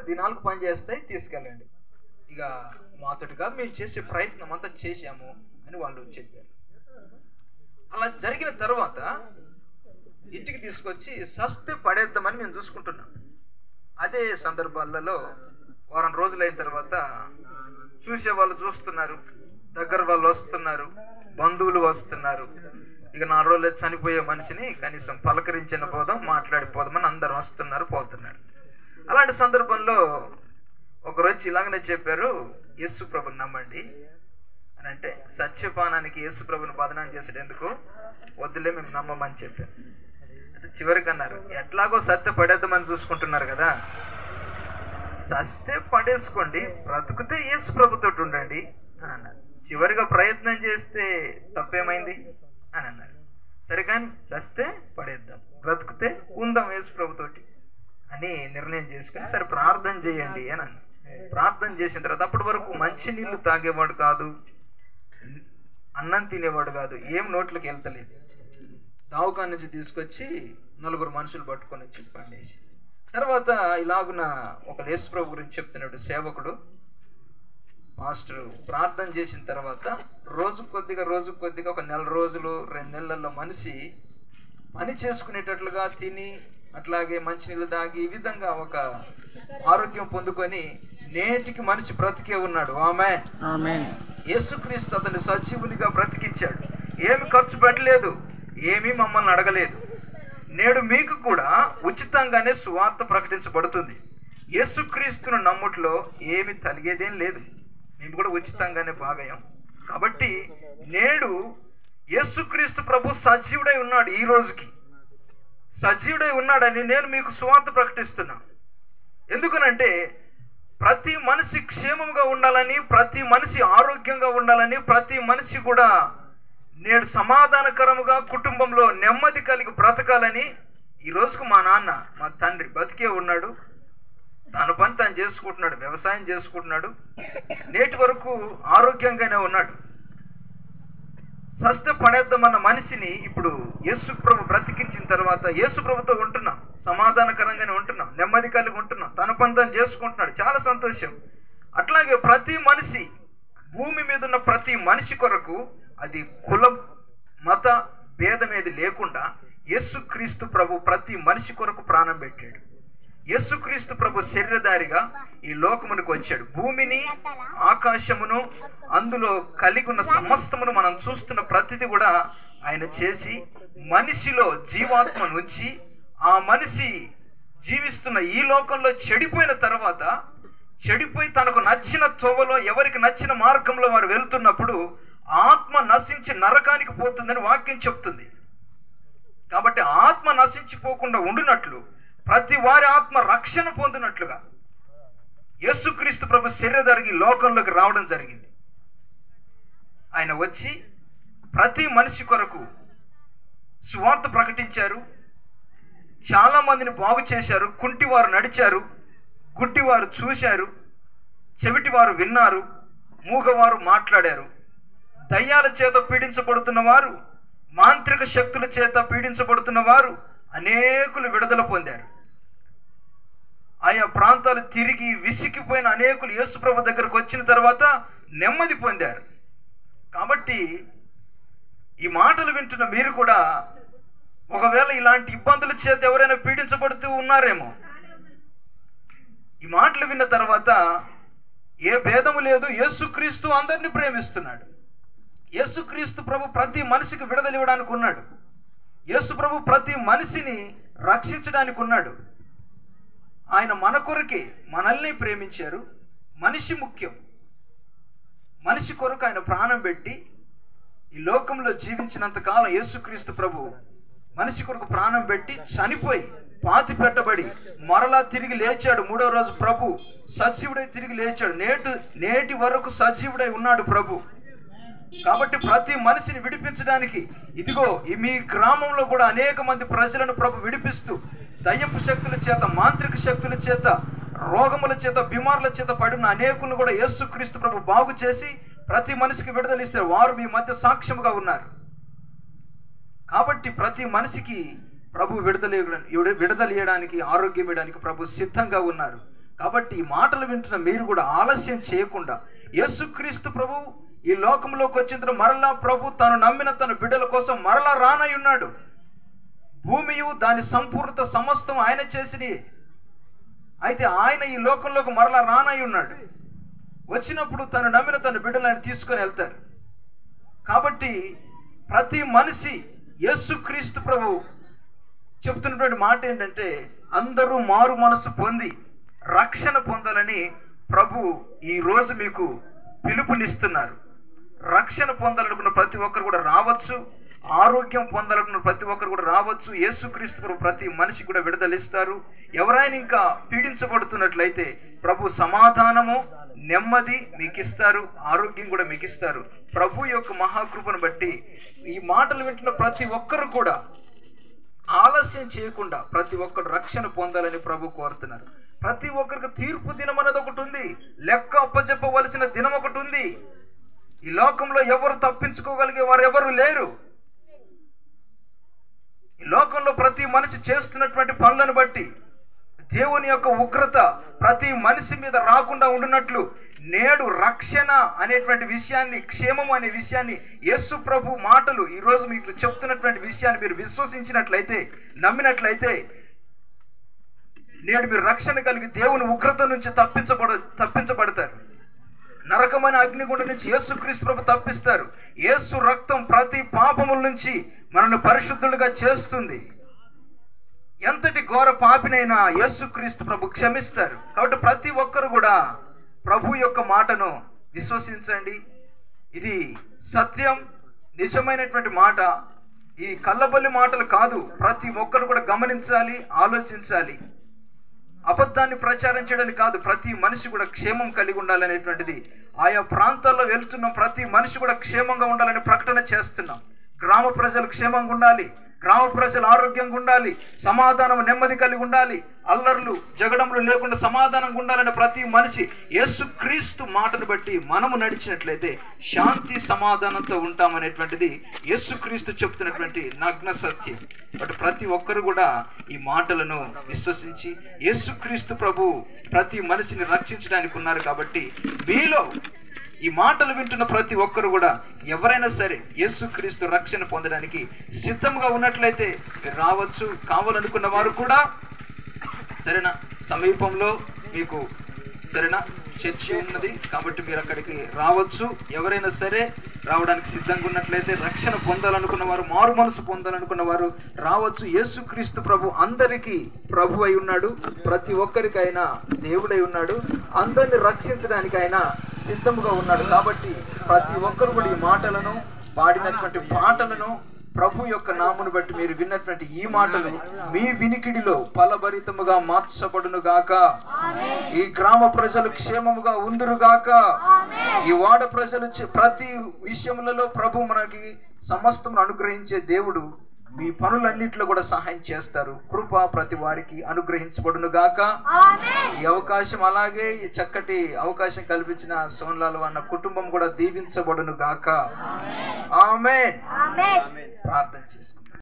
దినాలకు పనిచేస్తాయి, తీసుకెళ్ళండి. ఇక మాతోటి కాదు, మేము చేసే ప్రయత్నం అంతా చేశాము అని వాళ్ళు చెప్పారు. అలా జరిగిన తర్వాత ఇంటికి తీసుకొచ్చి సస్తే పడేద్దామని మేము చూసుకుంటున్నాం. అదే సందర్భాలలో వారం రోజులైన తర్వాత చూసే వాళ్ళు చూస్తున్నారు, దగ్గర వాళ్ళు వస్తున్నారు, బంధువులు వస్తున్నారు. ఇక 4 రోజులు చనిపోయే మనిషిని కనీసం పలకరించిన పోదాం, మాట్లాడిపోదామని అందరు వస్తున్నారు, పోతున్నారు. అలాంటి సందర్భంలో ఒకరోజు ఇలాగనే చెప్పారు, యేసు ప్రభుని నమ్మండి అని. అంటే సత్యపానానికి యేసు ప్రభుని బదనాం చేసేది ఎందుకు, వద్దులే మేము నమ్మమని చెప్పారు. అంటే చివరికి అన్నారు, ఎట్లాగో సత్య పడేద్దామని చూసుకుంటున్నారు కదా, సస్తే పడేసుకోండి, బ్రతుకుతే యేసు ప్రభుతోటి ఉండండి అని అన్నారు. చివరిగా ప్రయత్నం చేస్తే తప్పేమైంది అని అన్నారు. సరే కానీ సస్తే పడేద్దాం, బ్రతుకుతే ఉందాం యేసు ప్రభుతోటి అని నిర్ణయం చేసుకుని సరే ప్రార్థన చేయండి అని అన్నారు. ప్రార్థన చేసిన తర్వాత అప్పటి వరకు మంచి నీళ్లు తాగేవాడు కాదు, అన్నం తినేవాడు కాదు, ఏం నోట్లోకి వెళ్తలేదు. దావకాన్ నుంచి తీసుకొచ్చి 4 మనుషులు పట్టుకొని వచ్చి పండేసి తర్వాత ఇలాగున ఒక యేసు ప్రభు గురించి చెప్తున్నాడు సేవకుడు మాస్టరు. ప్రార్థన చేసిన తర్వాత రోజు కొద్దిగా ఒక 1 నెల రోజులు 2 నెలల్లో మనిషి పని చేసుకునేటట్లుగా తిని అట్లాగే మంచినీళ్ళు తాగి ఈ విధంగా ఒక ఆరోగ్యం పొందుకొని నేటికి మనిషి బ్రతికే ఉన్నాడు. ఆమేన్. యేసుక్రీస్తు అతన్ని సజీవునిగా బ్రతికించాడు. ఏమి ఖర్చు పెట్టలేదు, ఏమీ మమ్మల్ని అడగలేదు. నేడు మీకు కూడా ఉచితంగానే సువార్త ప్రకటించబడుతుంది. యేసుక్రీస్తును నమ్ముట్లో ఏమి తలిగేదేం లేదు, మేము కూడా ఉచితంగానే భాగయం. కాబట్టి నేడు యేసుక్రీస్తు ప్రభు సజీవుడై ఉన్నాడు, ఈ రోజుకి సజీవుడై ఉన్నాడని నేను మీకు సువార్త ప్రకటిస్తున్నా. ఎందుకనంటే ప్రతి మనిషి క్షేమంగా ఉండాలని, ప్రతి మనిషి ఆరోగ్యంగా ఉండాలని, ప్రతి మనిషి కూడా నేడు సమాధానకరముగా కుటుంబంలో నెమ్మది కలిగి బ్రతకాలని ఈ రోజుకు మా నాన్న మా తండ్రి బతికే ఉన్నాడు. తన పని తను చేసుకుంటున్నాడు, వ్యవసాయం చేసుకుంటున్నాడు, నేటి వరకు ఆరోగ్యంగానే ఉన్నాడు. సస్తే పడేద్దామన్న మనిషిని ఇప్పుడు యేసు ప్రభు బ్రతికించిన తర్వాత యేసు ప్రభుతో ఉంటున్నాం, సమాధానకరంగానే ఉంటున్నాం, నెమ్మది కలిగి ఉంటున్నాం, తన పని తను చేసుకుంటున్నాడు, చాలా సంతోషం. అట్లాగే ప్రతి మనిషి, భూమి మీద ఉన్న ప్రతి మనిషి కొరకు, అది కులం మత భేదమేది లేకుండా యేసుక్రీస్తు ప్రభు ప్రతి మనిషి కొరకు ప్రాణం పెట్టాడు. యేసుక్రీస్తు ప్రభు శరీరధారిగా ఈ లోకమునికి వచ్చాడు. భూమిని ఆకాశమును అందులో కలిగి ఉన్న సమస్తమును మనం చూస్తున్న ప్రతిది కూడా ఆయన చేసి మనిషిలో జీవాత్మను ఉంచి ఆ మనిషి జీవిస్తున్న ఈ లోకంలో చెడిపోయిన తర్వాత, చెడిపోయి తనకు నచ్చిన తోవలో ఎవరికి నచ్చిన మార్గంలో వారు వెళ్తున్నప్పుడు ఆత్మ నశించి నరకానికి పోతుందని వాక్యం చెప్తుంది. కాబట్టి ఆత్మ నశించిపోకుండా ఉండునట్లు, ప్రతి వారి ఆత్మ రక్షణ పొందినట్లుగా యేసుక్రీస్తు ప్రభు శరీరధారికి లోకంలోకి రావడం జరిగింది. ఆయన వచ్చి ప్రతి మనిషి కొరకు సువార్త ప్రకటించారు, చాలా మందిని బాగు చేశారు. కుంటివారు నడిచారు, గుడ్డివారు చూశారు, చెవిటివారు విన్నారు, మూగవారు మాట్లాడారు, దయ్యాల చేత పీడించబడుతున్న వారు, మాంత్రిక శక్తుల చేత పీడించబడుతున్న వారు అనేకులు విడుదల పొందారు. ఆయా ప్రాంతాలు తిరిగి విసిగిపోయిన అనేకులు యేసు ప్రభు దగ్గరకు వచ్చిన తర్వాత నెమ్మది పొందారు. కాబట్టి ఈ మాటలు వింటున్న మీరు కూడా ఒకవేళ ఇలాంటి ఇబ్బందుల చేత ఎవరైనా పీడించబడుతూ ఉన్నారేమో, ఈ మాటలు విన్న తర్వాత ఏ భేదము లేదు, యేసుక్రీస్తు అందరినీ ప్రేమిస్తున్నాడు. యేసుక్రీస్తు ప్రభు ప్రతి మనిషికి విడుదల ఇవ్వడానికి ఉన్నాడు. యేసు ప్రభు ప్రతి మనిషిని రక్షించడానికి ఉన్నాడు. ఆయన మన కొరకే మనల్ని ప్రేమించారు. మనిషి ముఖ్యం. మనిషి కొరకు ఆయన ప్రాణం పెట్టి ఈ లోకంలో జీవించినంత కాలం యేసుక్రీస్తు ప్రభు మనిషి కొరకు ప్రాణం పెట్టి చనిపోయి పాతి పెట్టబడి మరలా తిరిగి లేచాడు. 3వ రోజు ప్రభు సజీవుడై తిరిగి లేచాడు. నేటి వరకు సజీవుడై ఉన్నాడు ప్రభు. కాబట్టి ప్రతి మనిషిని విడిపించడానికి ఇదిగో మీ గ్రామంలో కూడా అనేక మంది ప్రజలను ప్రభు విడిపిస్తూ దయ్యపు శక్తుల చేత, మాంత్రిక శక్తుల చేత, రోగముల చేత, బిమారుల చేత పడిన అనేకులను కూడా యేసుక్రీస్తు ప్రభు బాగు చేసి ప్రతి మనిషికి విడుదల ఇస్తారు. వారు మీ మధ్య సాక్ష్యముగా ఉన్నారు. కాబట్టి ప్రతి మనిషికి ప్రభు విడుదల ఇవ్వడానికి, ఆరోగ్యం ఇవ్వడానికి ప్రభు సిద్ధంగా ఉన్నారు. కాబట్టి ఈ మాటలు వింటున్న మీరు కూడా ఆలస్యం చేయకుండా, యేసుక్రీస్తు ప్రభు ఈ లోకంలోకి వచ్చిన మరలా ప్రభు తాను నమ్మిన తన బిడ్డల కోసం మరలా రానై ఉన్నాడు. భూమియు దాని సంపూర్ణత సమస్తం ఆయన చేసినవి. అయితే ఆయన ఈ లోకంలోకి మరలా రానై ఉన్నాడు. వచ్చినప్పుడు తను నమ్మిన తన బిడ్డలు ఆయన తీసుకొని వెళ్తారు. కాబట్టి ప్రతి మనిషి యేసుక్రీస్తు ప్రభు చెప్తున్నటువంటి మాట ఏంటంటే, అందరూ మారు మనసు పొంది రక్షణ పొందాలని ప్రభు ఈ రోజు మీకు పిలుపునిస్తున్నారు. రక్షణ పొందాలనుకున్న ప్రతి ఒక్కరు కూడా రావచ్చు. ఆరోగ్యం పొందాలనుకున్న ప్రతి ఒక్కరు కూడా రావచ్చు. యేసుక్రీస్తు ప్రభు ప్రతి మనిషి కూడా విడుదలిస్తారు. ఎవరైనా ఇంకా పీడించబడుతున్నట్లయితే ప్రభు సమాధానము, నెమ్మది మీకు ఇస్తారు, ఆరోగ్యం కూడా మీకు ఇస్తారు. ప్రభు యొక్క మహాకృపను బట్టి ఈ మాటలు వింటున్న ప్రతి ఒక్కరు కూడా ఆలస్యం చేయకుండా ప్రతి ఒక్కరు రక్షణ పొందాలని ప్రభు కోరుతున్నారు. ప్రతి ఒక్కరికి తీర్పు దినం అనేది ఒకటి ఉంది. లెక్క అప్పచెప్పవలసిన దినం ఒకటి ఉంది. ఈ లోకంలో ఎవరు తప్పించుకోగలిగే వారు ఎవరు లేరు. ఈ లోకంలో ప్రతి మనిషి చేస్తున్నటువంటి పనులను బట్టి దేవుని యొక్క ఉగ్రత ప్రతి మనిషి మీద రాకుండా ఉండినట్లు నేడు రక్షణ అనేటువంటి విషయాన్ని, క్షేమము అనే విషయాన్ని, యేసు ప్రభు మాటలు ఈరోజు మీకు చెప్తున్నటువంటి విషయాన్ని మీరు విశ్వసించినట్లయితే, నమ్మినట్లయితే నేడు మీరు రక్షణ కలిగి దేవుని ఉగ్రత నుంచి తప్పించబడతారు. నరకమైన అగ్నిగుండం నుంచి యేసుక్రీస్తు ప్రభు తప్పిస్తారు. యేసు రక్తం ప్రతి పాపముల నుంచి మనల్ని పరిశుద్ధులుగా చేస్తుంది. ఎంతటి ఘోర పాపినైనా యేసుక్రీస్తు ప్రభు క్షమిస్తారు. కాబట్టి ప్రతి ఒక్కరు కూడా ప్రభు యొక్క మాటను విశ్వసించండి. ఇది సత్యం, నిజమైనటువంటి మాట. ఈ కల్లబల్లి మాటలు కాదు. ప్రతి ఒక్కరు కూడా గమనించాలి, ఆలోచించాలి. అబద్ధాన్ని ప్రచారం చేయడానికి కాదు. ప్రతి మనిషి కూడా క్షేమం కలిగి ఉండాలనేటువంటిది, ఆయా ప్రాంతాల్లో వెళ్తున్న ప్రతి మనిషి కూడా క్షేమంగా ఉండాలని ప్రకటన చేస్తున్నాం. గ్రామ ప్రజలు క్షేమంగా ఉండాలి, గ్రామ ప్రజలు ఆరోగ్యంగా ఉండాలి, సమాధానం, నెమ్మది కలిగి ఉండాలి, అల్లర్లు జగడములు లేకుండా సమాధానంగా ఉండాలని ప్రతి మనిషి యేసుక్రీస్తు మాటను బట్టి మనము నడిచినట్లయితే శాంతి సమాధానంతో ఉంటామనేటువంటిది యేసుక్రీస్తు చెప్తున్నటువంటి నగ్న సత్యం. బట్ ప్రతి ఒక్కరు కూడా ఈ మాటలను విశ్వసించి యేసుక్రీస్తు ప్రభు ప్రతి మనిషిని రక్షించడానికి ఉన్నారు. కాబట్టి మీలో ఈ మాటలు వింటున్న ప్రతి ఒక్కరు కూడా ఎవరైనా సరే యేసుక్రీస్తు రక్షణ పొందడానికి సిద్ధంగా ఉన్నట్లయితే మీరు రావచ్చు. కావాలనుకున్న వారు కూడా సరేనా, సమీపంలో మీకు సరేనా చర్చి ఉన్నది కాబట్టి మీరు అక్కడికి రావచ్చు. ఎవరైనా సరే రావడానికి సిద్ధంగా ఉన్నట్లయితే, రక్షణ పొందాలనుకున్న వారు, మారు మనసు పొందాలనుకున్న వారు రావచ్చు. యేసుక్రీస్తు ప్రభు అందరికీ ప్రభు అయి ఉన్నాడు. ప్రతి ఒక్కరికైనా దేవుడై ఉన్నాడు. అందరిని రక్షించడానికి ఆయన సిద్ధంగా ఉన్నాడు. కాబట్టి ప్రతి ఒక్కరు కూడా ఈ మాటలను, పాడినటువంటి పాటలను, ప్రభు యొక్క నామును బట్టి మీరు విన్నటువంటి ఈ మాటలు మీ వినికిడిలో ఫలభరితముగా మార్చబడును గాక. ఈ గ్రామ ప్రజలు క్షేమముగా ఉందురు గాక. ఈ వాడ ప్రజలు ప్రతి విషయములలో ప్రభు మనకి సమస్తం అనుగ్రహించే దేవుడు మీ పనులన్నింటిలో కూడా సహాయం చేస్తారు. కృప ప్రతి వారికి అనుగ్రహించబడును గాక. ఈ అవకాశం, అలాగే ఈ చక్కటి అవకాశం కల్పించిన సోన్లాల్ అన్న కుటుంబం కూడా దీవించబడును గాక. ఆమేన్. ప్రార్థన చేసుకో.